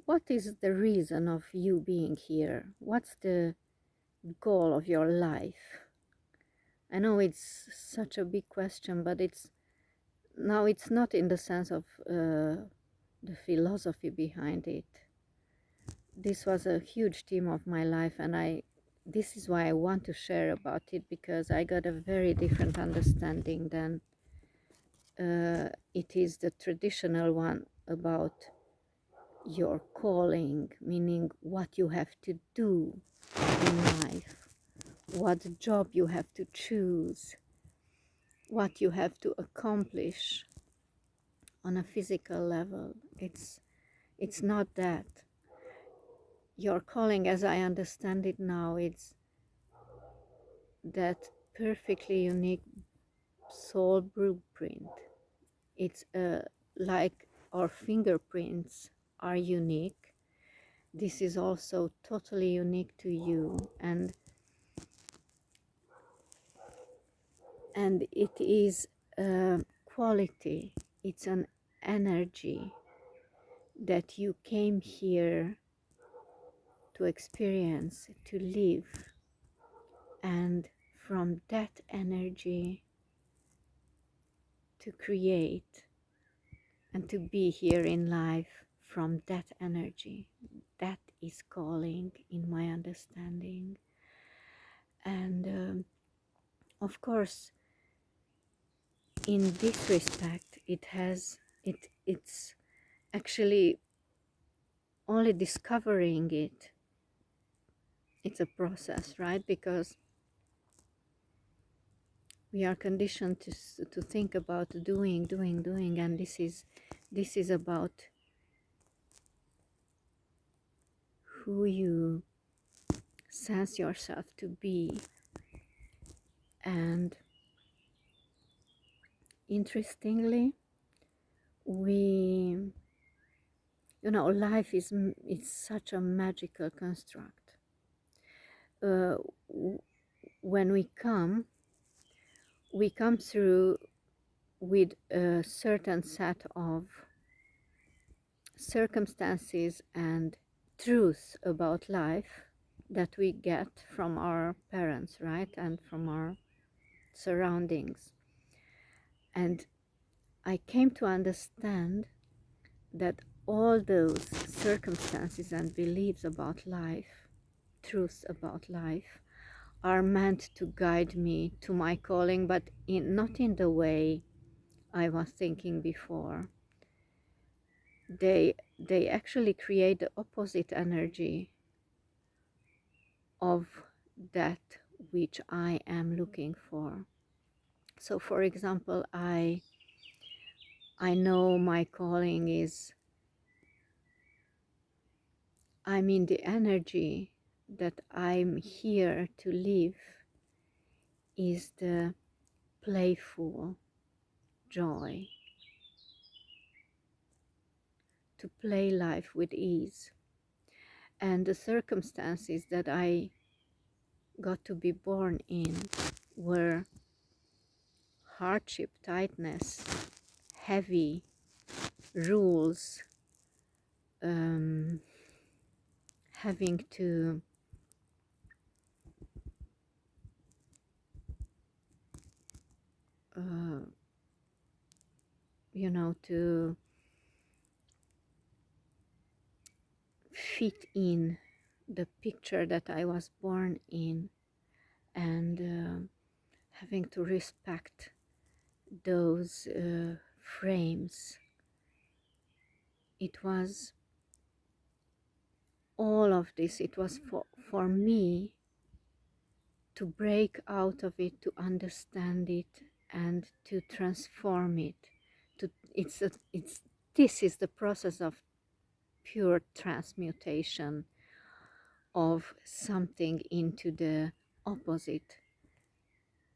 what is the reason of you being here? What's the goal of your life? I know it's such a big question, but it's not in the sense of the philosophy behind it. This was a huge theme of my life, and this is why I want to share about it, because I got a very different understanding than it is the traditional one about your calling, meaning what you have to do in life, what job you have to choose, what you have to accomplish on a physical level. It's not that. Your calling, as I understand it now, it's that perfectly unique soul blueprint. It's like our fingerprints are unique. This is also totally unique to you, and it is a quality. It's an energy that you came here to experience, to live, and from that energy to create and to be here in life from that energy. That is calling in my understanding. And of course, in this respect, it's actually only discovering it. It's a process, right? Because we are conditioned to think about doing, and this is about who you sense yourself to be. And interestingly, we, life is such a magical construct. When we come through with a certain set of circumstances and truths about life that we get from our parents, right, and from our surroundings. And I came to understand that all those circumstances and beliefs about life, truths about life, are meant to guide me to my calling, but not in the way I was thinking before. They actually create the opposite energy of that which I am looking for. So, for example, I know my calling is, I mean, the energy that I'm here to live is the playful joy, to play life with ease. And the circumstances that I got to be born in were hardship, tightness, heavy rules, having to to fit in the picture that I was born in, and having to respect those frames. It was all of this. It was for me to break out of it, to understand it, and to transform it. This is the process of pure transmutation of something into the opposite,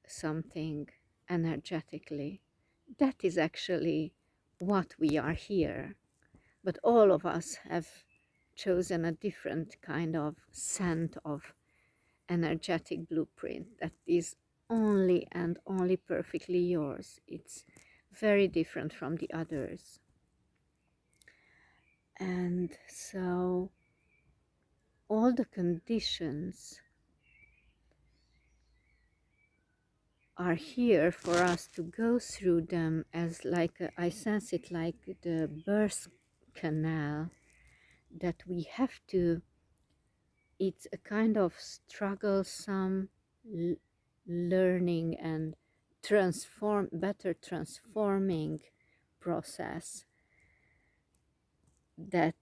something energetically. That is actually what we are here. But all of us have chosen a different kind of scent of energetic blueprint that is only and only perfectly yours. It's very different from the others. And so all the conditions are here for us to go through them, as like I sense it like the birth canal that we have to. It's a kind of strugglesome learning and better transforming process that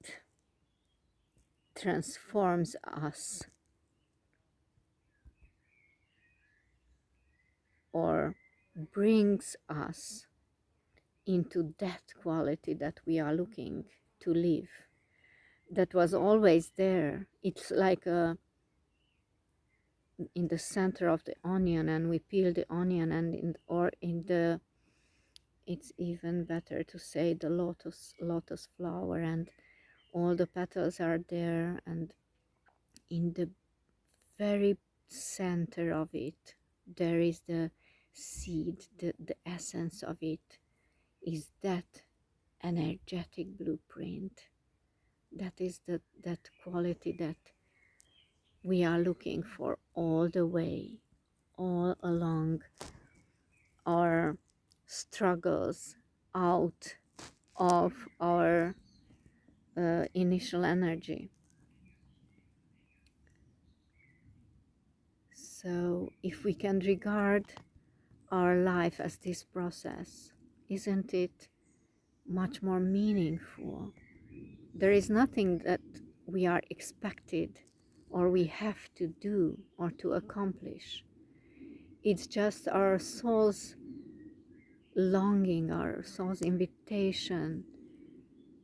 transforms us or brings us into that quality that we are looking to live, that was always there. It's like in the center of the onion, and we peel the onion, and in the, it's even better to say the lotus flower, and all the petals are there, and in the very center of it there is the seed, the essence of it is that energetic blueprint. That is that quality that we are looking for all the way, all along our struggles out of our initial energy. So if we can regard our life as this process, isn't it much more meaningful? There is nothing that we are expected or we have to do or to accomplish. It's just our soul's longing, our soul's invitation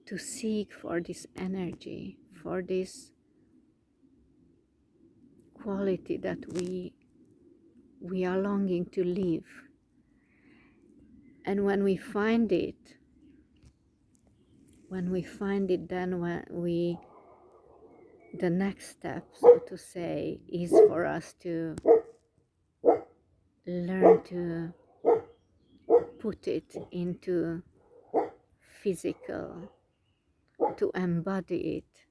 to seek for this energy, for this quality that we are longing to live. And when we find it, then when the next step, so to say, is for us to learn to put it into physical, to embody it,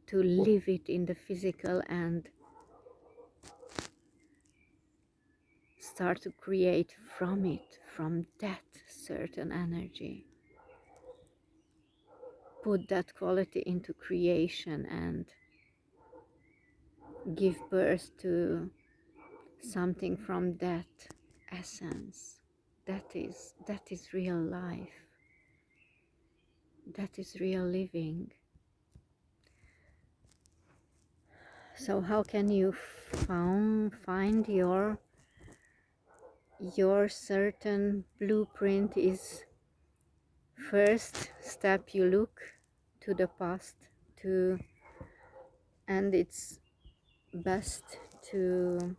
to live it in the physical, and start to create from it, from that certain energy. Put that quality into creation and give birth to something from that essence. That is real life. That is real living. So how can you find your certain blueprint? Is first step you look to the past, to and it's best to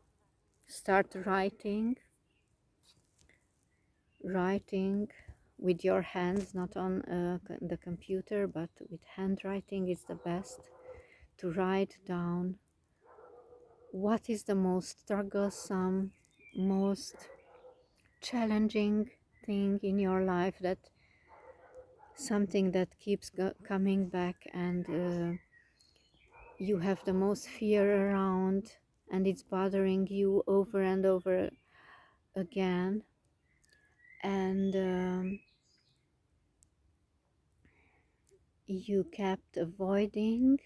start writing with your hands, not on the computer, but with handwriting is the best, to write down what is the most strugglesome, most challenging thing in your life, that something that keeps coming back, and you have the most fear around, and it's bothering you over and over again, and you kept avoiding,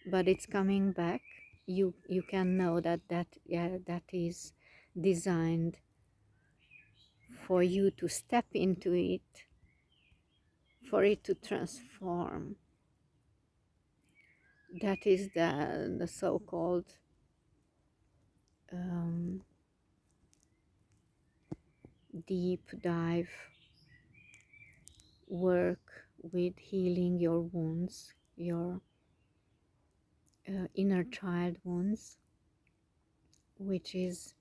but it's coming back. You can know that is designed for you to step into it, for it to transform. That is the so-called deep dive work with healing your wounds, your inner child wounds, which is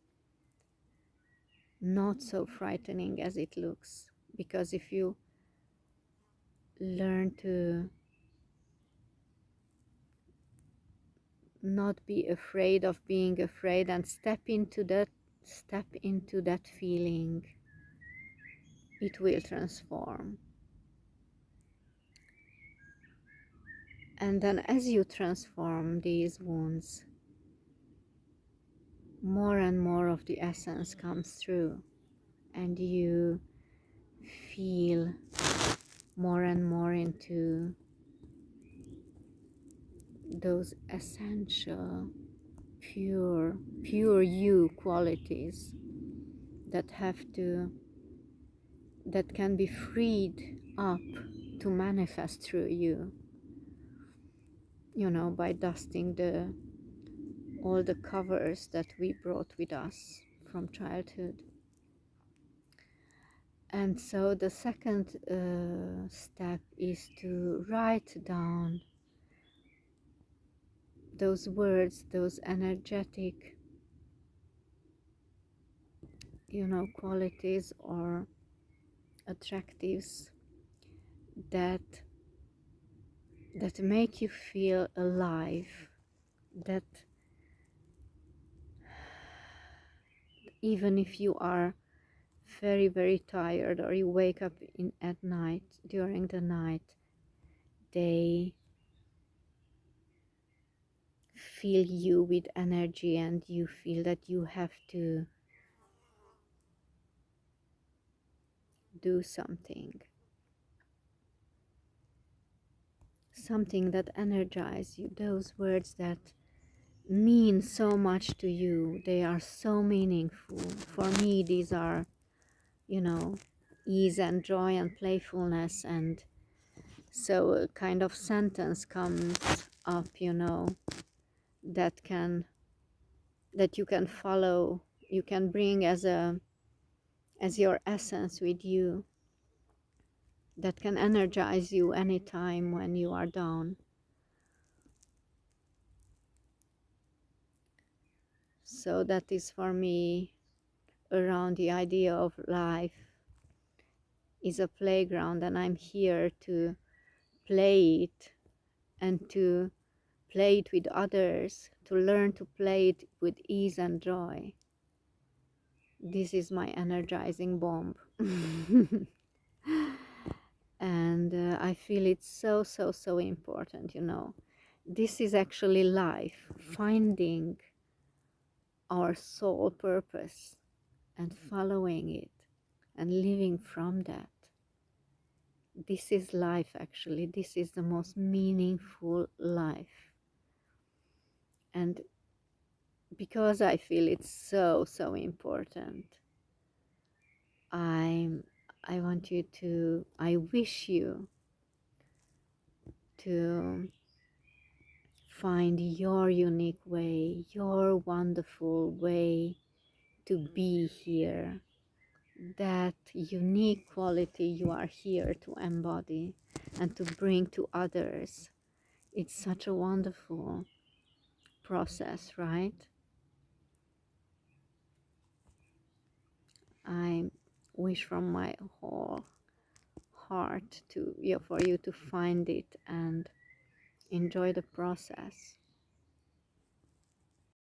not so frightening as it looks. Because if you learn to not be afraid of being afraid and step into that feeling, it will transform. And then as you transform these wounds, more and more of the essence comes through, and you feel more and more into those essential, pure you qualities that that can be freed up to manifest through you, by dusting all the covers that we brought with us from childhood. And so the second step is to write down those words, those energetic, qualities or attractives that make you feel alive, that even if you are very, very tired, or you wake up at night, during the night, they fill you with energy, and you feel that you have to do something that energizes you, those words that mean so much to you. They are so meaningful. For me, these are, ease and joy and playfulness. And so a kind of sentence comes up, that you can follow, you can bring as your essence with you, that can energize you anytime when you are down. So that is for me around the idea of life is a playground, and I'm here to play it, and to play it with others, to learn to play it with ease and joy. This is my energizing bomb. And I feel it's so, so, so important, This is actually life, finding our soul purpose and following it and living from that. This is life, actually. This is the most meaningful life. And because I feel it's so, so important, I wish you to find your unique way, your wonderful way to be here, that unique quality you are here to embody and to bring to others. It's such a wonderful process, right? I wish from my whole heart for you to find it and enjoy the process.